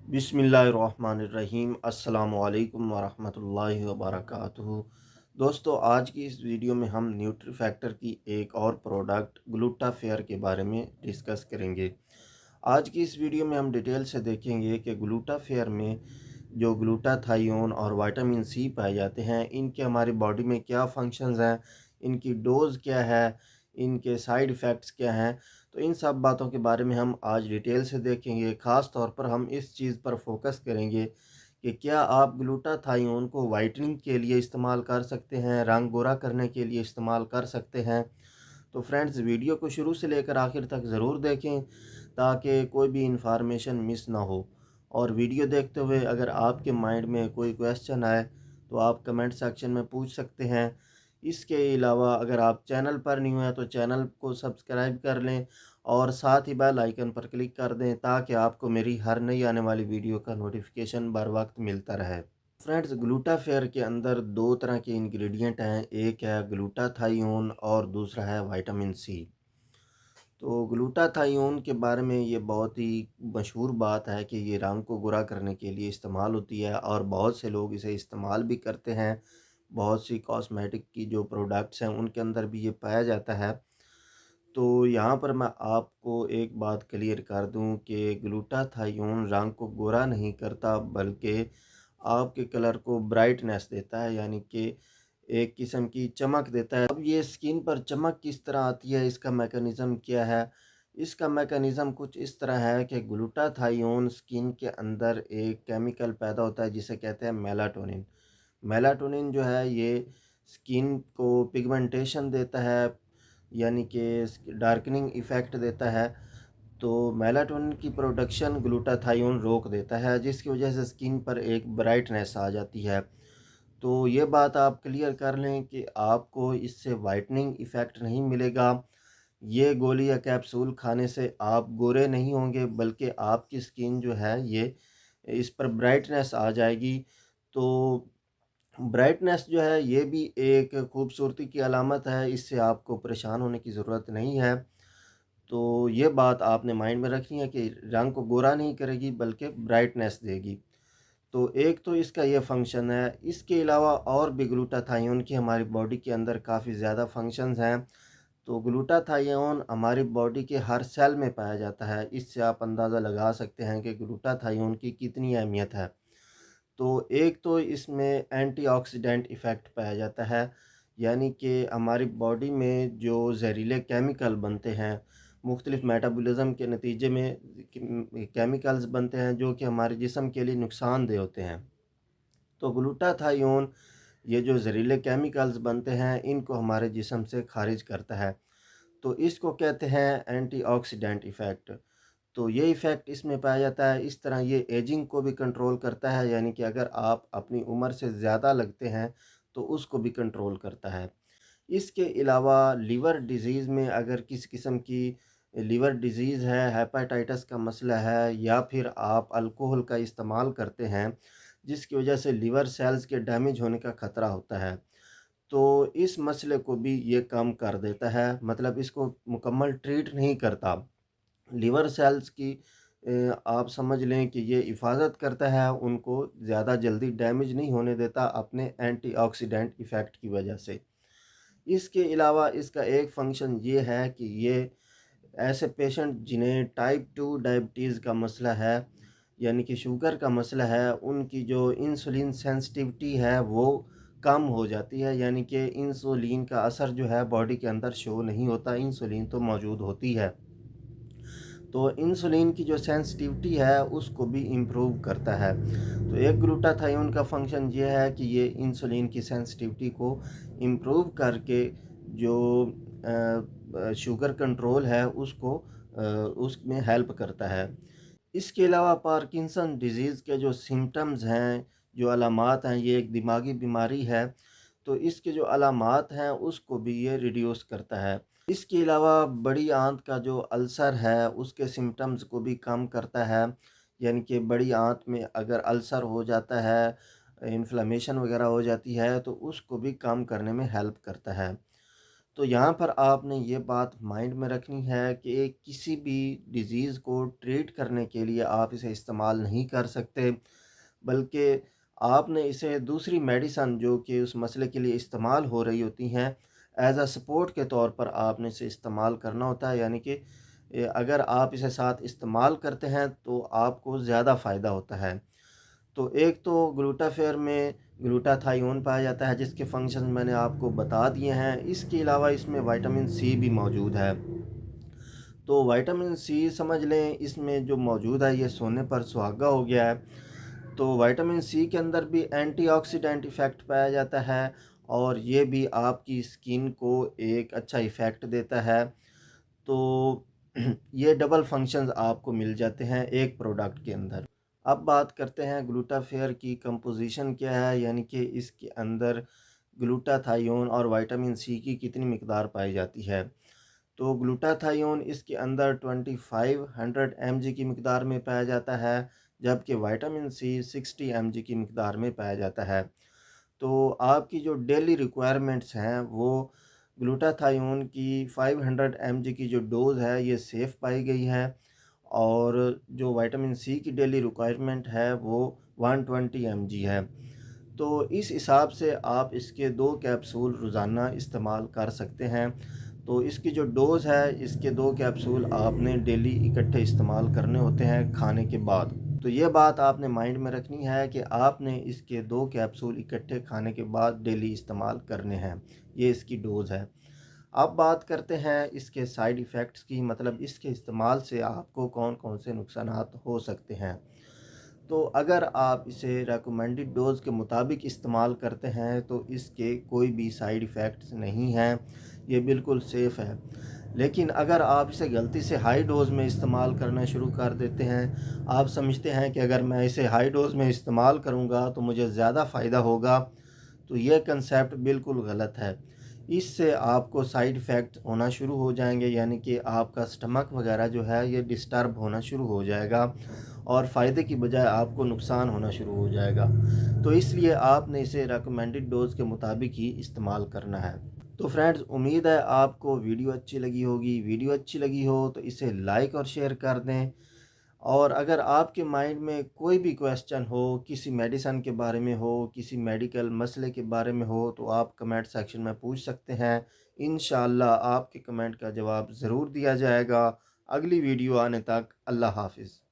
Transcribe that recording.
बिस्मिल्लाहिर्रहमानिर्रहीम अस्सलामुअलैकुम वरहमतुल्लाहि वबरकातुहू। दोस्तों, आज की इस वीडियो में हम न्यूट्री फैक्टर की एक और प्रोडक्ट ग्लूटाफेयर के बारे में डिस्कस करेंगे। आज की इस वीडियो में हम डिटेल से देखेंगे कि ग्लूटाफेयर में जो ग्लूटाथायोन और विटामिन सी पाए जाते हैं, इनके हमारी बॉडी में क्या फंक्शंस हैं, इनकी डोज़ क्या है, इनके साइड इफ़ेक्ट्स क्या हैं। तो इन सब बातों के बारे में हम आज डिटेल से देखेंगे। ख़ास तौर पर हम इस चीज़ पर फोकस करेंगे कि क्या आप ग्लूटाथायोन को वाइटनिंग के लिए इस्तेमाल कर सकते हैं, रंग गोरा करने के लिए इस्तेमाल कर सकते हैं। तो फ्रेंड्स, वीडियो को शुरू से लेकर आखिर तक ज़रूर देखें ताकि कोई भी इंफॉर्मेशन मिस ना हो। और वीडियो देखते हुए अगर आपके माइंड में कोई क्वेश्चन आए तो आप कमेंट सेक्शन में पूछ सकते हैं। इसके अलावा अगर आप चैनल पर न्यू हैं तो चैनल को सब्सक्राइब कर लें और साथ ही बेल आइकन पर क्लिक कर दें ताकि आपको मेरी हर नई आने वाली वीडियो का नोटिफिकेशन बर वक्त मिलता रहे। फ्रेंड्स, ग्लूटाफेयर के अंदर दो तरह के इंग्रेडिएंट हैं, एक है ग्लूटाथायोन और दूसरा है विटामिन सी। तो ग्लूटाथायोन के बारे में ये बहुत ही मशहूर बात है कि ये रंग को गोरा करने के लिए इस्तेमाल होती है और बहुत से लोग इसे इस्तेमाल भी करते हैं। बहुत सी कॉस्मेटिक की जो प्रोडक्ट्स हैं उनके अंदर भी ये पाया जाता है। तो यहाँ पर मैं आपको एक बात क्लियर कर दूँ कि ग्लूटाथायोन रंग को गोरा नहीं करता बल्कि आपके कलर को ब्राइटनेस देता है, यानी कि एक किस्म की चमक देता है। अब ये स्किन पर चमक किस तरह आती है, इसका मैकेनिज़्म क्या है? इसका मैकेनिज़्म कुछ इस तरह है कि ग्लूटाथायोन स्किन के अंदर एक केमिकल पैदा होता है जिसे कहते हैं मेलाटोनिन। मेलाटोनिन जो है ये स्किन को पिगमेंटेशन देता है, यानी कि डार्कनिंग इफ़ेक्ट देता है। तो मेलाटोनिन की प्रोडक्शन ग्लूटाथायोन रोक देता है जिसकी वजह से स्किन पर एक ब्राइटनेस आ जाती है। तो ये बात आप क्लियर कर लें कि आपको इससे वाइटनिंग इफ़ेक्ट नहीं मिलेगा। ये गोली या कैप्सूल खाने से आप गोरे नहीं होंगे बल्कि आपकी स्किन जो है ये इस पर ब्राइटनेस आ जाएगी। तो ब्राइटनेस जो है ये भी एक खूबसूरती की अलामत है, इससे आपको परेशान होने की ज़रूरत नहीं है। तो ये बात आपने माइंड में रखनी है कि रंग को गोरा नहीं करेगी बल्कि ब्राइटनेस देगी। तो एक तो इसका ये फ़ंक्शन है, इसके अलावा और भी ग्लूटाथायोन की हमारी बॉडी के अंदर काफ़ी ज़्यादा फ़ंक्शंस हैं। तो ग्लूटाथायोन हमारी बॉडी के हर सेल में पाया जाता है, इससे आप अंदाज़ा लगा सकते हैं कि ग्लूटाथायोन की कितनी अहमियत है। तो एक तो इसमें एंटीऑक्सीडेंट इफ़ेक्ट पाया जाता है, यानी कि हमारी बॉडी में जो ज़हरीले केमिकल बनते हैं, मुख्तलिफ़ मेटाबॉलिज़्म के नतीजे में केमिकल्स बनते हैं जो कि हमारे जिस्म के लिए नुकसानदेह होते हैं। तो ग्लूटाथायोन ये जो ज़हरीले केमिकल्स बनते हैं इनको हमारे जिस्म से ख़ारिज करता है। तो इसको कहते हैं एंटीऑक्सीडेंट इफ़ेक्ट। तो ये इफ़ेक्ट इसमें पाया जाता है। इस तरह ये एजिंग को भी कंट्रोल करता है, यानी कि अगर आप अपनी उम्र से ज़्यादा लगते हैं तो उसको भी कंट्रोल करता है। इसके अलावा लिवर डिज़ीज़ में अगर किसी किस्म की लिवर डिज़ीज़ है, हेपेटाइटिस का मसला है या फिर आप अल्कोहल का इस्तेमाल करते हैं, जिसकी वजह से लिवर सेल्स के डैमेज होने का ख़तरा होता है। तो इस मसले को भी ये कम कर देता है, मतलब इसको मुकम्मल ट्रीट नहीं करता। लिवर सेल्स की आप समझ लें कि ये हिफ़ाज़त करता है, उनको ज़्यादा जल्दी डैमेज नहीं होने देता अपने एंटीऑक्सीडेंट इफ़ेक्ट की वजह से। इसके अलावा इसका एक फ़ंक्शन ये है कि ये ऐसे पेशेंट जिन्हें टाइप 2 डायबिटीज़ का मसला है, यानी कि शुगर का मसला है, उनकी जो इंसुलिन सेंसिटिविटी है वो कम हो जाती है, यानी कि इंसुलिन का असर जो है बॉडी के अंदर शो नहीं होता, इंसुलिन तो मौजूद होती है। तो इंसुलिन की जो सेंसिटिविटी है उसको भी इम्प्रूव करता है। तो एक ग्लूटाथायोन का फंक्शन ये है कि ये इंसुलिन की सेंसिटिविटी को इम्प्रूव करके जो शुगर कंट्रोल है उसको उसमें हेल्प करता है। इसके अलावा पार्किंसन डिज़ीज़ के जो सिम्पटम्स हैं, जो अलामात हैं, ये एक दिमागी बीमारी है, तो इसके जो अलामात हैं उसको भी ये रिड्यूस करता है। इसके अलावा बड़ी आँत का जो अल्सर है उसके सिम्पटम्स को भी कम करता है, यानी कि बड़ी आँत में अगर अल्सर हो जाता है, इन्फ्लेमेशन वगैरह हो जाती है तो उसको भी कम करने में हेल्प करता है। तो यहाँ पर आपने ये बात माइंड में रखनी है कि किसी भी डिज़ीज़ को ट्रीट करने के लिए आप इसे इस्तेमाल नहीं कर सकते, बल्कि आपने इसे दूसरी मेडिसन जो कि उस मसले के लिए इस्तेमाल हो रही होती हैं, एज़ अ सपोर्ट के तौर पर आपने इसे इस्तेमाल करना होता है। यानी कि अगर आप इसे साथ इस्तेमाल करते हैं तो आपको ज़्यादा फ़ायदा होता है। तो एक तो ग्लूटाफेयर में ग्लूटाथायोन पाया जाता है, जिसके फंक्शन मैंने आपको बता दिए हैं। इसके अलावा इसमें विटामिन सी भी मौजूद है। तो विटामिन सी समझ लें इसमें जो मौजूद है ये सोने पर सुहागा हो गया है। तो विटामिन सी के अंदर भी एंटीऑक्सीडेंट इफ़ेक्ट पाया जाता है और ये भी आपकी स्किन को एक अच्छा इफ़ेक्ट देता है। तो ये डबल फंक्शंस आपको मिल जाते हैं एक प्रोडक्ट के अंदर। अब बात करते हैं ग्लूटाफेयर की कंपोजिशन क्या है, यानी कि इसके अंदर ग्लूटाथायोन और विटामिन सी की कितनी मिकदार पाई जाती है। तो ग्लूटाथायोन इसके अंदर 2500 mg की मिकदार में पाया जाता है, जबकि विटामिन सी 60 mg की मिकदार में पाया जाता है। तो आपकी जो डेली रिक्वायरमेंट्स हैं वो ग्लूटाथायोन की 500 mg की जो डोज़ है ये सेफ़ पाई गई है, और जो विटामिन सी की डेली रिक्वायरमेंट है वो 120 mg है। तो इस हिसाब से आप इसके 2 कैप्सूल रोज़ाना इस्तेमाल कर सकते हैं। तो इसकी जो डोज़ है, इसके 2 कैप्सूल आपने डेली इकट्ठे इस्तेमाल करने होते हैं खाने के बाद। तो ये बात आपने माइंड में रखनी है कि आपने इसके 2 कैप्सूल इकट्ठे खाने के बाद डेली इस्तेमाल करने हैं। ये इसकी डोज़ है। अब बात करते हैं इसके साइड इफ़ेक्ट्स की, मतलब इसके इस्तेमाल से आपको कौन-कौन से नुकसानात हो सकते हैं। तो अगर आप इसे रेकमेंडेड डोज़ के मुताबिक इस्तेमाल करते हैं तो इसके कोई भी साइड इफ़ेक्ट्स नहीं हैं, ये बिल्कुल सेफ़ है। लेकिन अगर आप इसे गलती से हाई डोज़ में इस्तेमाल करना शुरू कर देते हैं, आप समझते हैं कि अगर मैं इसे हाई डोज़ में इस्तेमाल करूँगा तो मुझे ज़्यादा फ़ायदा होगा, तो ये कंसेप्ट बिल्कुल गलत है। इससे आपको साइड इफ़ेक्ट होना शुरू हो जाएँगे, यानी कि आपका स्टमक वग़ैरह जो है ये डिस्टर्ब होना शुरू हो जाएगा और फ़ायदे की बजाय आपको नुकसान होना शुरू हो जाएगा। तो इसलिए आपने इसे रिकमेंडेड डोज़ के मुताबिक ही इस्तेमाल करना है। तो फ्रेंड्स, उम्मीद है आपको वीडियो अच्छी लगी होगी। वीडियो अच्छी लगी हो तो इसे लाइक और शेयर कर दें, और अगर आपके माइंड में कोई भी क्वेश्चन हो, किसी मेडिसिन के बारे में हो, किसी मेडिकल मसले के बारे में हो, तो आप कमेंट सेक्शन में पूछ सकते हैं। इंशाअल्लाह आपके कमेंट का जवाब ज़रूर दिया जाएगा। अगली वीडियो आने तक अल्लाह हाफ़िज़।